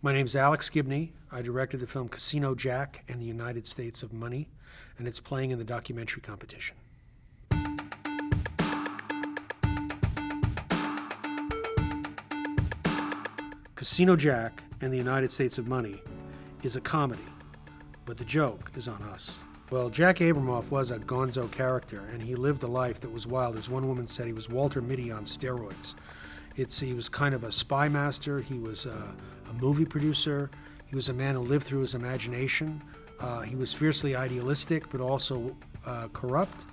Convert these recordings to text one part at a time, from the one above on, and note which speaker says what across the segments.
Speaker 1: My name's Alex Gibney. I directed the film Casino Jack and the United States of Money, and it's playing in the documentary competition. Casino Jack and the United States of Money is a comedy, but the joke is on us. Well, Jack Abramoff was a gonzo character, and he lived a life that was wild. As one woman said, he was Walter Mitty on steroids. He was kind of a spy master. He was a movie producer. He was a man who lived through his imagination. He was fiercely idealistic, but also corrupt.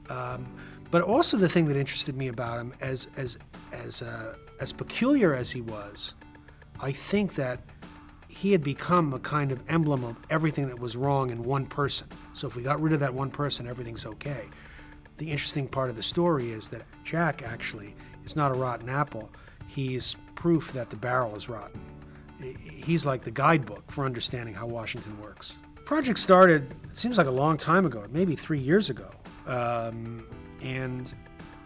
Speaker 1: But also the thing that interested me about him, as peculiar as he was, I think that he had become a kind of emblem of everything that was wrong in one person. So if we got rid of that one person, everything's okay. The interesting part of the story is that Jack actually is not a rotten apple. He's proof that the barrel is rotten. He's like the guidebook for understanding how Washington works. The project started, it seems like a long time ago, maybe 3 years ago. And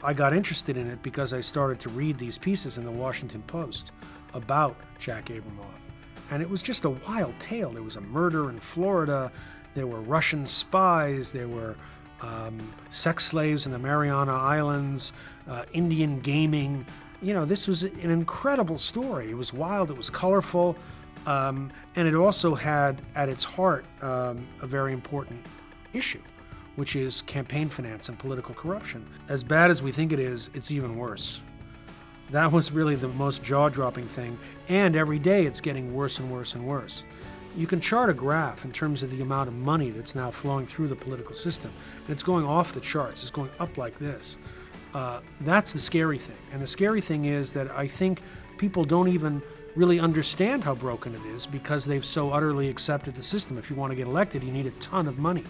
Speaker 1: I got interested in it because I started to read these pieces in the Washington Post about Jack Abramoff. And it was just a wild tale. There was a murder in Florida. There were Russian spies. There were sex slaves in the Mariana Islands, Indian gaming. You know, this was an incredible story. It was wild. It was colorful. And it also had at its heart a very important issue, which is campaign finance and political corruption. As bad as we think it is, it's even worse. That was really the most jaw-dropping thing, and every day it's getting worse and worse and worse. You can chart a graph in terms of the amount of money that's now flowing through the political system, and it's going off the charts. It's going up like this. That's the scary thing, and the scary thing is that I think people don't even really understand how broken it is because they've so utterly accepted the system. If you want to get elected, you need a ton of money.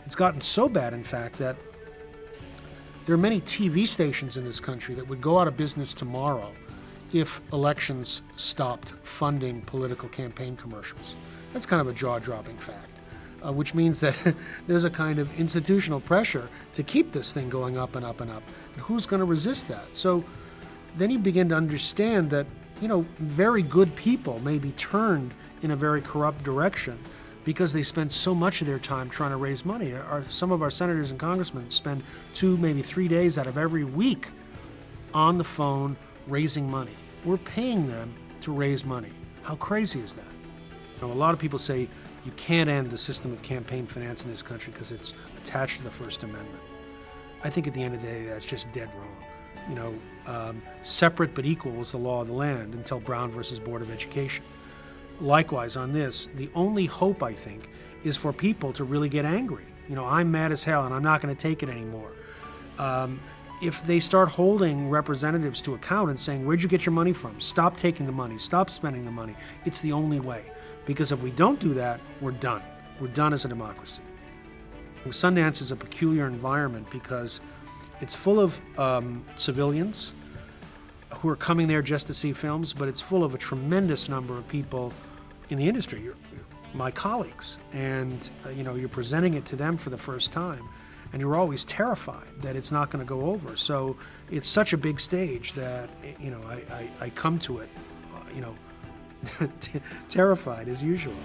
Speaker 1: It's gotten so bad, in fact, that there are many TV stations in this country that would go out of business tomorrow if elections stopped funding political campaign commercials. That's kind of a jaw-dropping fact, which means that there's a kind of institutional pressure to keep this thing going up and up and up. And who's going to resist that? So then you begin to understand that, you know, very good people may be turned in a very corrupt direction because they spend so much of their time trying to raise money. Some of our senators and congressmen spend 2, maybe 3 days out of every week on the phone raising money. We're paying them to raise money. How crazy is that? You know, a lot of people say you can't end the system of campaign finance in this country because it's attached to the First Amendment. I think at the end of the day, that's just dead wrong. You know, separate but equal was the law of the land until Brown versus Board of Education. Likewise, on this, the only hope, I think, is for people to really get angry. You know, I'm mad as hell and I'm not going to take it anymore. If they start holding representatives to account and saying, where'd you get your money from? Stop taking the money. Stop spending the money. It's the only way. Because if we don't do that, we're done. We're done as a democracy. Sundance is a peculiar environment because it's full of civilians who are coming there just to see films, but it's full of a tremendous number of people in the industry, my colleagues, and you know, you're presenting it to them for the first time, and you're always terrified that it's not going to go over. So it's such a big stage that, you know, I come to it, you know, terrified as usual.